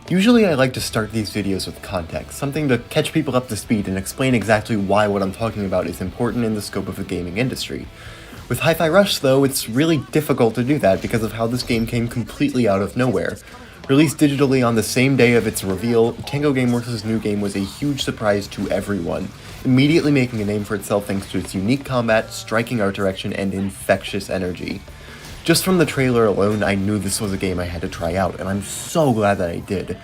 Usually I like to start these videos with context, something to catch people up to speed and explain exactly why what I'm talking about is important in the scope of the gaming industry. With Hi-Fi Rush though, it's really difficult to do that because of how this game came completely out of nowhere. Released digitally on the same day of its reveal, Tango Gameworks' new game was a huge surprise to everyone, immediately making a name for itself thanks to its unique combat, striking art direction, and infectious energy. Just from the trailer alone, I knew this was a game I had to try out, and I'm so glad that I did.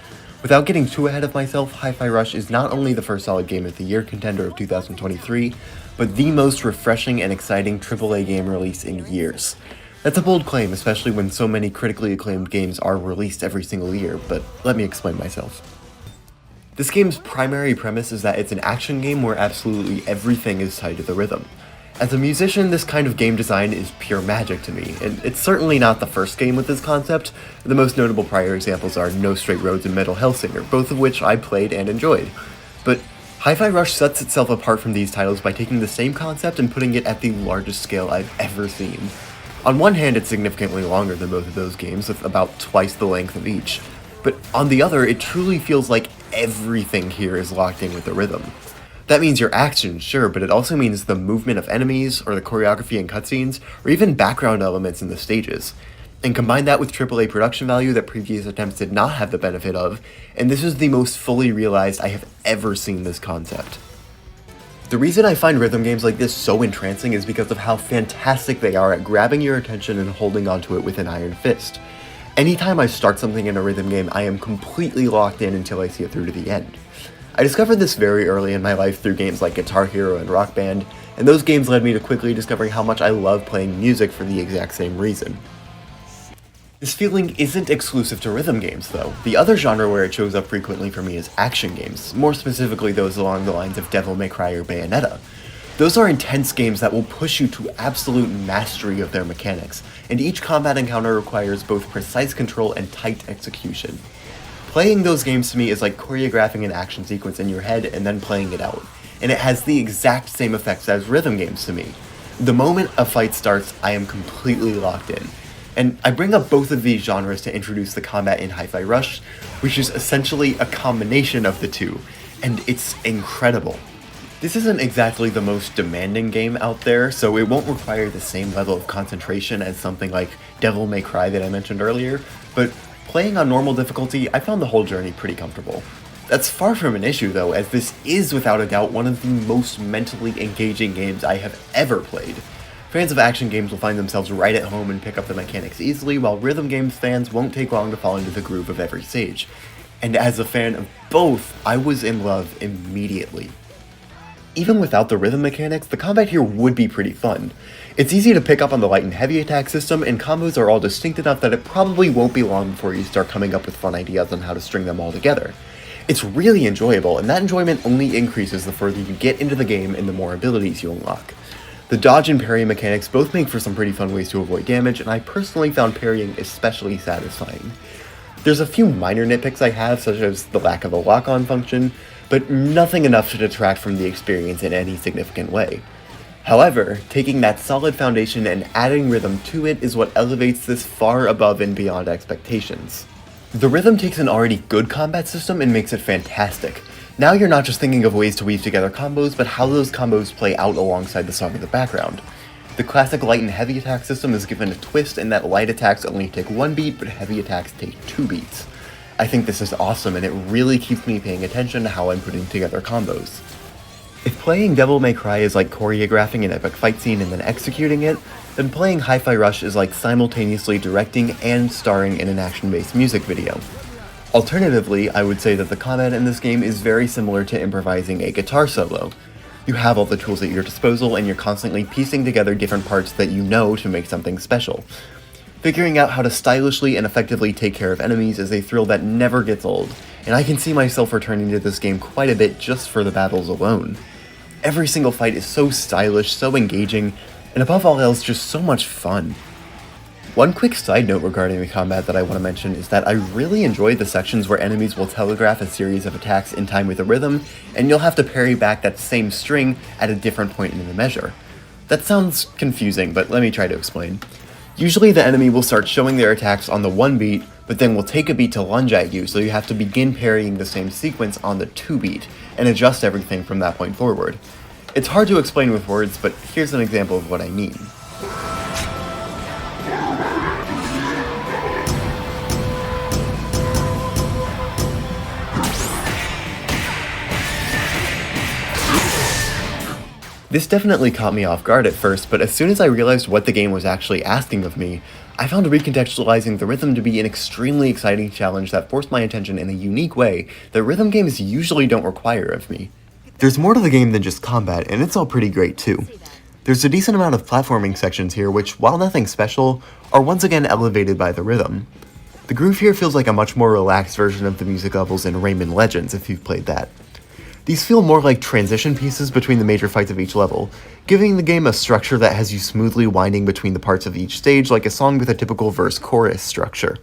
Without getting too ahead of myself, Hi-Fi Rush is not only the first solid Game of the Year contender of 2023, but the most refreshing and exciting AAA game release in years. That's a bold claim, especially when so many critically acclaimed games are released every single year, but let me explain myself. This game's primary premise is that it's an action game where absolutely everything is tied to the rhythm. As a musician, this kind of game design is pure magic to me, and it's certainly not the first game with this concept. The most notable prior examples are No Straight Roads and Metal Hellsinger, both of which I played and enjoyed. But Hi-Fi Rush sets itself apart from these titles by taking the same concept and putting it at the largest scale I've ever seen. On one hand, it's significantly longer than both of those games, with about twice the length of each, but on the other, it truly feels like everything here is locked in with the rhythm. That means your action, sure, but it also means the movement of enemies, or the choreography in cutscenes, or even background elements in the stages. And combine that with AAA production value that previous attempts did not have the benefit of, and this is the most fully realized I have ever seen this concept. The reason I find rhythm games like this so entrancing is because of how fantastic they are at grabbing your attention and holding onto it with an iron fist. Anytime I start something in a rhythm game, I am completely locked in until I see it through to the end. I discovered this very early in my life through games like Guitar Hero and Rock Band, and those games led me to quickly discovering how much I love playing music for the exact same reason. This feeling isn't exclusive to rhythm games, though. The other genre where it shows up frequently for me is action games, more specifically those along the lines of Devil May Cry or Bayonetta. Those are intense games that will push you to absolute mastery of their mechanics, and each combat encounter requires both precise control and tight execution. Playing those games to me is like choreographing an action sequence in your head and then playing it out, and it has the exact same effects as rhythm games to me. The moment a fight starts, I am completely locked in. And I bring up both of these genres to introduce the combat in Hi-Fi Rush, which is essentially a combination of the two, and it's incredible. This isn't exactly the most demanding game out there, so it won't require the same level of concentration as something like Devil May Cry that I mentioned earlier, but playing on normal difficulty, I found the whole journey pretty comfortable. That's far from an issue though, as this is without a doubt one of the most mentally engaging games I have ever played. Fans of action games will find themselves right at home and pick up the mechanics easily, while rhythm games fans won't take long to fall into the groove of every stage. And as a fan of both, I was in love immediately. Even without the rhythm mechanics, the combat here would be pretty fun. It's easy to pick up on the light and heavy attack system, and combos are all distinct enough that it probably won't be long before you start coming up with fun ideas on how to string them all together. It's really enjoyable, and that enjoyment only increases the further you get into the game and the more abilities you unlock. The dodge and parry mechanics both make for some pretty fun ways to avoid damage, and I personally found parrying especially satisfying. There's a few minor nitpicks I have, such as the lack of a lock-on function, but nothing enough to detract from the experience in any significant way. However, taking that solid foundation and adding rhythm to it is what elevates this far above and beyond expectations. The rhythm takes an already good combat system and makes it fantastic. Now you're not just thinking of ways to weave together combos, but how those combos play out alongside the song in the background. The classic light and heavy attack system is given a twist in that light attacks only take 1 beat, but heavy attacks take 2 beats. I think this is awesome, and it really keeps me paying attention to how I'm putting together combos. If playing Devil May Cry is like choreographing an epic fight scene and then executing it, then playing Hi-Fi Rush is like simultaneously directing and starring in an action-based music video. Alternatively, I would say that the combat in this game is very similar to improvising a guitar solo. You have all the tools at your disposal, and you're constantly piecing together different parts that you know to make something special. Figuring out how to stylishly and effectively take care of enemies is a thrill that never gets old, and I can see myself returning to this game quite a bit just for the battles alone. Every single fight is so stylish, so engaging, and above all else, just so much fun. One quick side note regarding the combat that I want to mention is that I really enjoyed the sections where enemies will telegraph a series of attacks in time with a rhythm, and you'll have to parry back that same string at a different point in the measure. That sounds confusing, but let me try to explain. Usually the enemy will start showing their attacks on the 1 beat, but then will take a beat to lunge at you, so you have to begin parrying the same sequence on the 2 beat, and adjust everything from that point forward. It's hard to explain with words, but here's an example of what I mean. This definitely caught me off guard at first, but as soon as I realized what the game was actually asking of me, I found recontextualizing the rhythm to be an extremely exciting challenge that forced my attention in a unique way that rhythm games usually don't require of me. There's more to the game than just combat, and it's all pretty great too. There's a decent amount of platforming sections here which, while nothing special, are once again elevated by the rhythm. The groove here feels like a much more relaxed version of the music levels in Rayman Legends if you've played that. These feel more like transition pieces between the major fights of each level, giving the game a structure that has you smoothly winding between the parts of each stage like a song with a typical verse-chorus structure.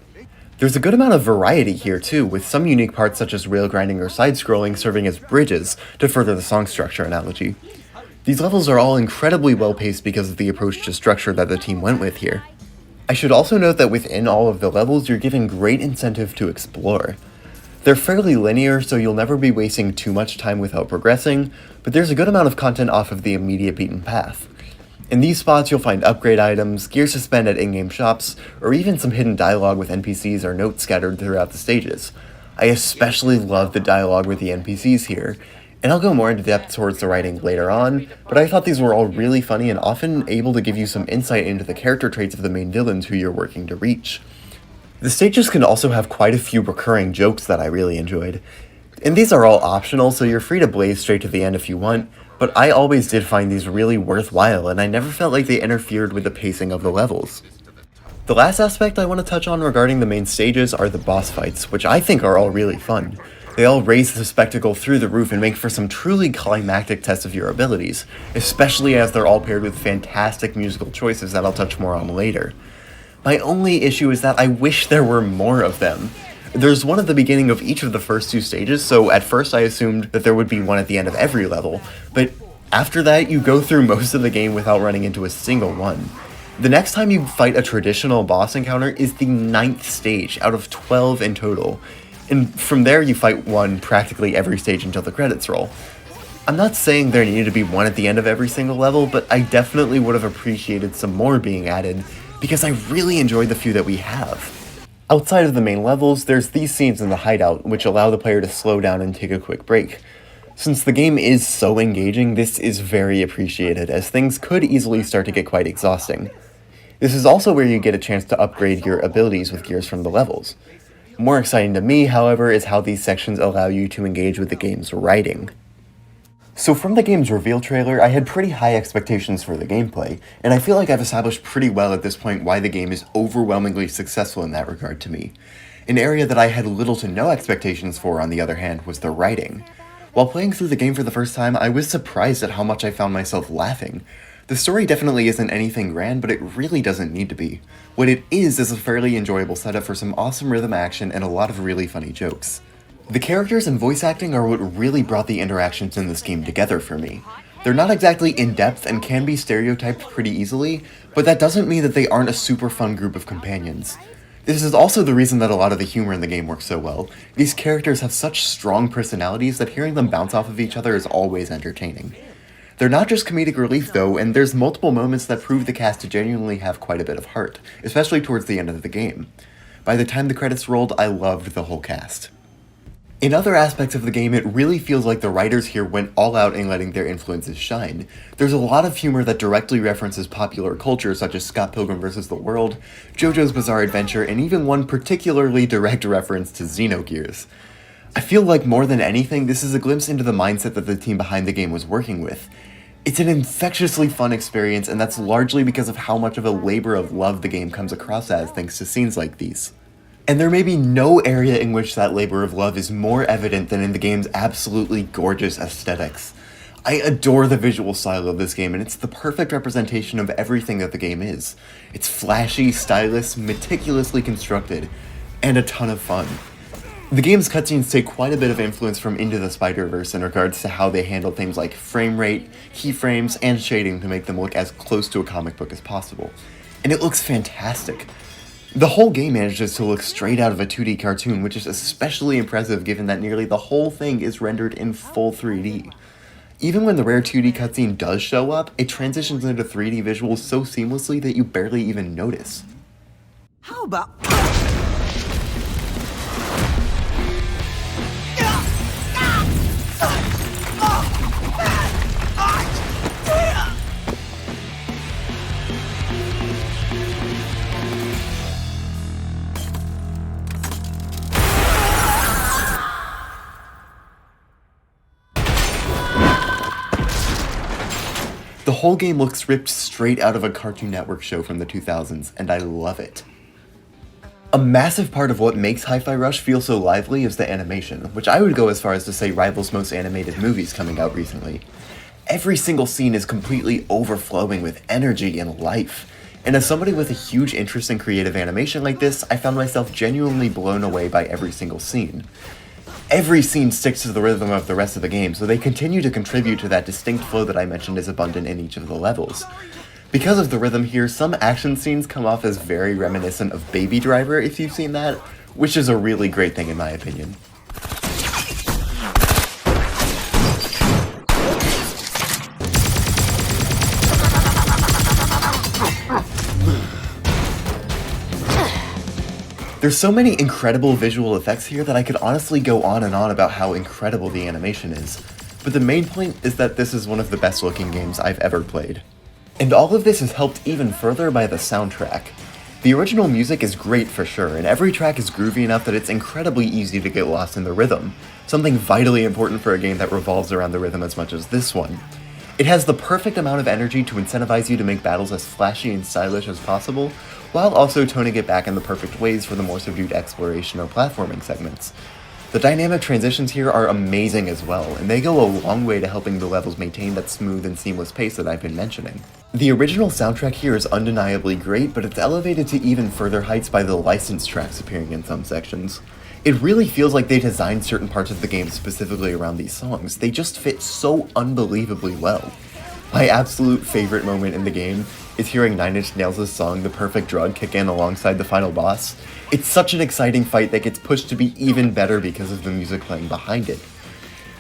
There's a good amount of variety here too, with some unique parts such as rail grinding or side-scrolling serving as bridges to further the song structure analogy. These levels are all incredibly well-paced because of the approach to structure that the team went with here. I should also note that within all of the levels you're given great incentive to explore. They're fairly linear, so you'll never be wasting too much time without progressing, but there's a good amount of content off of the immediate beaten path. In these spots you'll find upgrade items, gears to spend at in-game shops, or even some hidden dialogue with NPCs or notes scattered throughout the stages. I especially love the dialogue with the NPCs here, and I'll go more into depth towards the writing later on, but I thought these were all really funny and often able to give you some insight into the character traits of the main villains who you're working to reach. The stages can also have quite a few recurring jokes that I really enjoyed. And these are all optional, so you're free to blaze straight to the end if you want, but I always did find these really worthwhile, and I never felt like they interfered with the pacing of the levels. The last aspect I want to touch on regarding the main stages are the boss fights, which I think are all really fun. They all raise the spectacle through the roof and make for some truly climactic tests of your abilities, especially as they're all paired with fantastic musical choices that I'll touch more on later. My only issue is that I wish there were more of them. There's one at the beginning of each of the first 2 stages, so at first I assumed that there would be one at the end of every level, but after that you go through most of the game without running into a single one. The next time you fight a traditional boss encounter is the 9th stage out of 12 in total, and from there you fight one practically every stage until the credits roll. I'm not saying there needed to be one at the end of every single level, but I definitely would have appreciated some more being added, because I really enjoyed the few that we have. Outside of the main levels, there's these scenes in the hideout, which allow the player to slow down and take a quick break. Since the game is so engaging, this is very appreciated, as things could easily start to get quite exhausting. This is also where you get a chance to upgrade your abilities with gears from the levels. More exciting to me, however, is how these sections allow you to engage with the game's writing. So from the game's reveal trailer, I had pretty high expectations for the gameplay, and I feel like I've established pretty well at this point why the game is overwhelmingly successful in that regard to me. An area that I had little to no expectations for, on the other hand, was the writing. While playing through the game for the first time, I was surprised at how much I found myself laughing. The story definitely isn't anything grand, but it really doesn't need to be. What it is a fairly enjoyable setup for some awesome rhythm action and a lot of really funny jokes. The characters and voice acting are what really brought the interactions in this game together for me. They're not exactly in-depth and can be stereotyped pretty easily, but that doesn't mean that they aren't a super fun group of companions. This is also the reason that a lot of the humor in the game works so well. These characters have such strong personalities that hearing them bounce off of each other is always entertaining. They're not just comedic relief though, and there's multiple moments that prove the cast to genuinely have quite a bit of heart, especially towards the end of the game. By the time the credits rolled, I loved the whole cast. In other aspects of the game, it really feels like the writers here went all out in letting their influences shine. There's a lot of humor that directly references popular culture such as Scott Pilgrim vs. the World, JoJo's Bizarre Adventure, and even one particularly direct reference to Xenogears. I feel like more than anything, this is a glimpse into the mindset that the team behind the game was working with. It's an infectiously fun experience, and that's largely because of how much of a labor of love the game comes across as thanks to scenes like these. And there may be no area in which that labor of love is more evident than in the game's absolutely gorgeous aesthetics. I adore the visual style of this game, and it's the perfect representation of everything that the game is. It's flashy, stylish, meticulously constructed, and a ton of fun. The game's cutscenes take quite a bit of influence from Into the Spider-Verse in regards to how they handle things like frame rate, keyframes, and shading to make them look as close to a comic book as possible. And it looks fantastic. The whole game manages to look straight out of a 2D cartoon, which is especially impressive given that nearly the whole thing is rendered in full 3D. Even when the rare 2D cutscene does show up, it transitions into 3D visuals so seamlessly that you barely even notice. How about... The whole game looks ripped straight out of a Cartoon Network show from the 2000s, and I love it. A massive part of what makes Hi-Fi Rush feel so lively is the animation, which I would go as far as to say rivals most animated movies coming out recently. Every single scene is completely overflowing with energy and life, and as somebody with a huge interest in creative animation like this, I found myself genuinely blown away by every single scene. Every scene sticks to the rhythm of the rest of the game, so they continue to contribute to that distinct flow that I mentioned is abundant in each of the levels. Because of the rhythm here, some action scenes come off as very reminiscent of Baby Driver, if you've seen that, which is a really great thing in my opinion. There's so many incredible visual effects here that I could honestly go on and on about how incredible the animation is, but the main point is that this is one of the best looking games I've ever played. And all of this is helped even further by the soundtrack. The original music is great for sure, and every track is groovy enough that it's incredibly easy to get lost in the rhythm, something vitally important for a game that revolves around the rhythm as much as this one. It has the perfect amount of energy to incentivize you to make battles as flashy and stylish as possible, while also toning it back in the perfect ways for the more subdued exploration or platforming segments. The dynamic transitions here are amazing as well, and they go a long way to helping the levels maintain that smooth and seamless pace that I've been mentioning. The original soundtrack here is undeniably great, but it's elevated to even further heights by the licensed tracks appearing in some sections. It really feels like they designed certain parts of the game specifically around these songs. They just fit so unbelievably well. My absolute favorite moment in the game is hearing Nine Inch Nails' song The Perfect Drug kick in alongside the final boss. It's such an exciting fight that gets pushed to be even better because of the music playing behind it.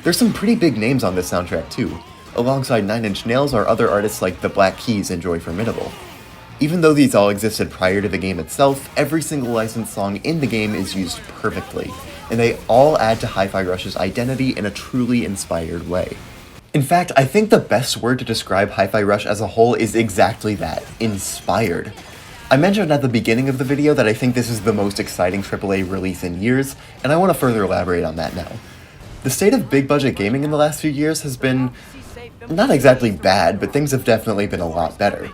There's some pretty big names on this soundtrack too. Alongside Nine Inch Nails are other artists like The Black Keys and Joy Formidable. Even though these all existed prior to the game itself, every single licensed song in the game is used perfectly, and they all add to Hi-Fi Rush's identity in a truly inspired way. In fact, I think the best word to describe Hi-Fi Rush as a whole is exactly that, inspired. I mentioned at the beginning of the video that I think this is the most exciting AAA release in years, and I want to further elaborate on that now. The state of big budget gaming in the last few years has been not exactly bad, but things have definitely been a lot better.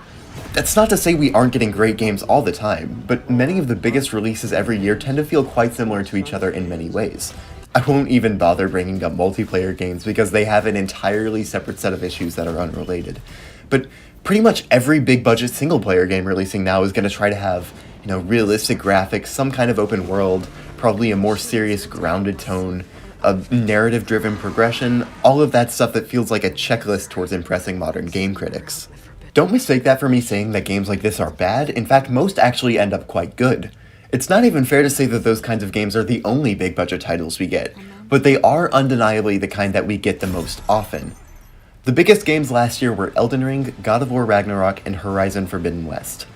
That's not to say we aren't getting great games all the time, but many of the biggest releases every year tend to feel quite similar to each other in many ways. I won't even bother bringing up multiplayer games because they have an entirely separate set of issues that are unrelated. But pretty much every big budget single player game releasing now is going to try to have, realistic graphics, some kind of open world, probably a more serious grounded tone, a narrative driven progression, all of that stuff that feels like a checklist towards impressing modern game critics. Don't mistake that for me saying that games like this are bad. In fact, most actually end up quite good. It's not even fair to say that those kinds of games are the only big budget titles we get, but they are undeniably the kind that we get the most often. The biggest games last year were Elden Ring, God of War Ragnarok, and Horizon Forbidden West.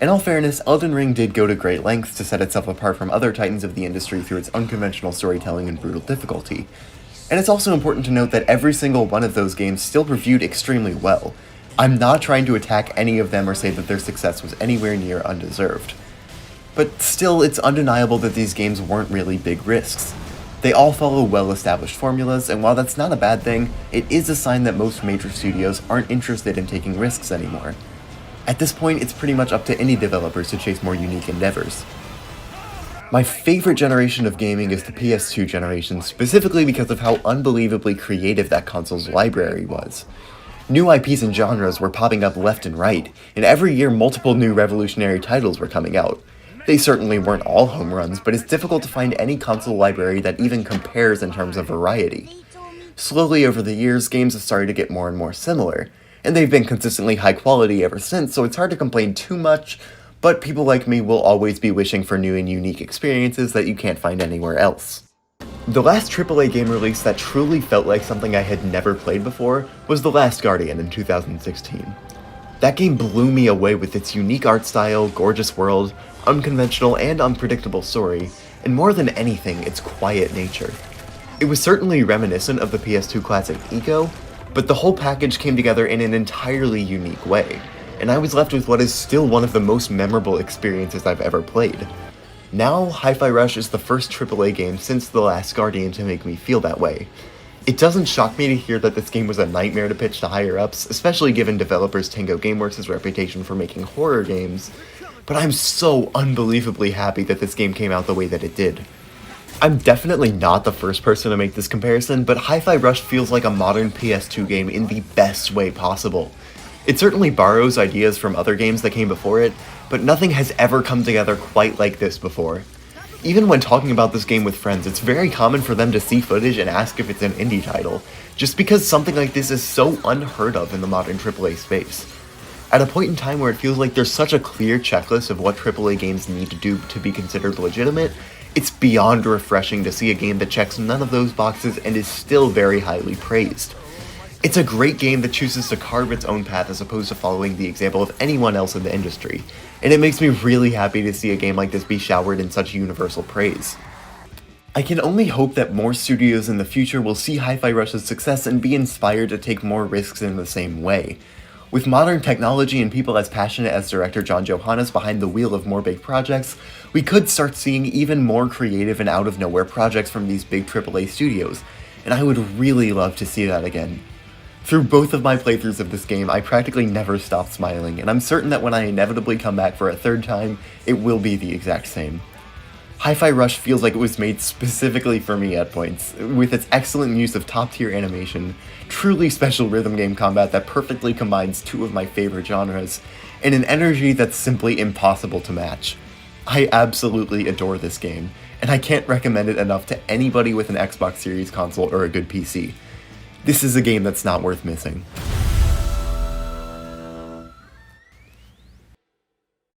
In all fairness, Elden Ring did go to great lengths to set itself apart from other titans of the industry through its unconventional storytelling and brutal difficulty. And it's also important to note that every single one of those games still reviewed extremely well. I'm not trying to attack any of them or say that their success was anywhere near undeserved. But still, it's undeniable that these games weren't really big risks. They all follow well-established formulas, and while that's not a bad thing, it is a sign that most major studios aren't interested in taking risks anymore. At this point, it's pretty much up to indie developers to chase more unique endeavors. My favorite generation of gaming is the PS2 generation, specifically because of how unbelievably creative that console's library was. New IPs and genres were popping up left and right, and every year multiple new revolutionary titles were coming out. They certainly weren't all home runs, but it's difficult to find any console library that even compares in terms of variety. Slowly over the years, games have started to get more and more similar, and they've been consistently high quality ever since, so it's hard to complain too much, but people like me will always be wishing for new and unique experiences that you can't find anywhere else. The last AAA game release that truly felt like something I had never played before was The Last Guardian in 2016. That game blew me away with its unique art style, gorgeous world, unconventional and unpredictable story, and more than anything, its quiet nature. It was certainly reminiscent of the PS2 classic Eco, but the whole package came together in an entirely unique way, and I was left with what is still one of the most memorable experiences I've ever played. Now, Hi-Fi Rush is the first AAA game since The Last Guardian to make me feel that way. It doesn't shock me to hear that this game was a nightmare to pitch to higher-ups, especially given developers Tango Gameworks' reputation for making horror games, but I'm so unbelievably happy that this game came out the way that it did. I'm definitely not the first person to make this comparison, but Hi-Fi Rush feels like a modern PS2 game in the best way possible. It certainly borrows ideas from other games that came before it, but nothing has ever come together quite like this before. Even when talking about this game with friends, it's very common for them to see footage and ask if it's an indie title, just because something like this is so unheard of in the modern AAA space. At a point in time where it feels like there's such a clear checklist of what AAA games need to do to be considered legitimate, it's beyond refreshing to see a game that checks none of those boxes and is still very highly praised. It's a great game that chooses to carve its own path as opposed to following the example of anyone else in the industry, and it makes me really happy to see a game like this be showered in such universal praise. I can only hope that more studios in the future will see Hi-Fi Rush's success and be inspired to take more risks in the same way. With modern technology and people as passionate as director John Johannes behind the wheel of more big projects, we could start seeing even more creative and out-of-nowhere projects from these big AAA studios, and I would really love to see that again. Through both of my playthroughs of this game, I practically never stopped smiling, and I'm certain that when I inevitably come back for a third time, it will be the exact same. Hi-Fi Rush feels like it was made specifically for me at points, with its excellent use of top-tier animation, truly special rhythm game combat that perfectly combines two of my favorite genres, and an energy that's simply impossible to match. I absolutely adore this game, and I can't recommend it enough to anybody with an Xbox Series console or a good PC. This is a game that's not worth missing.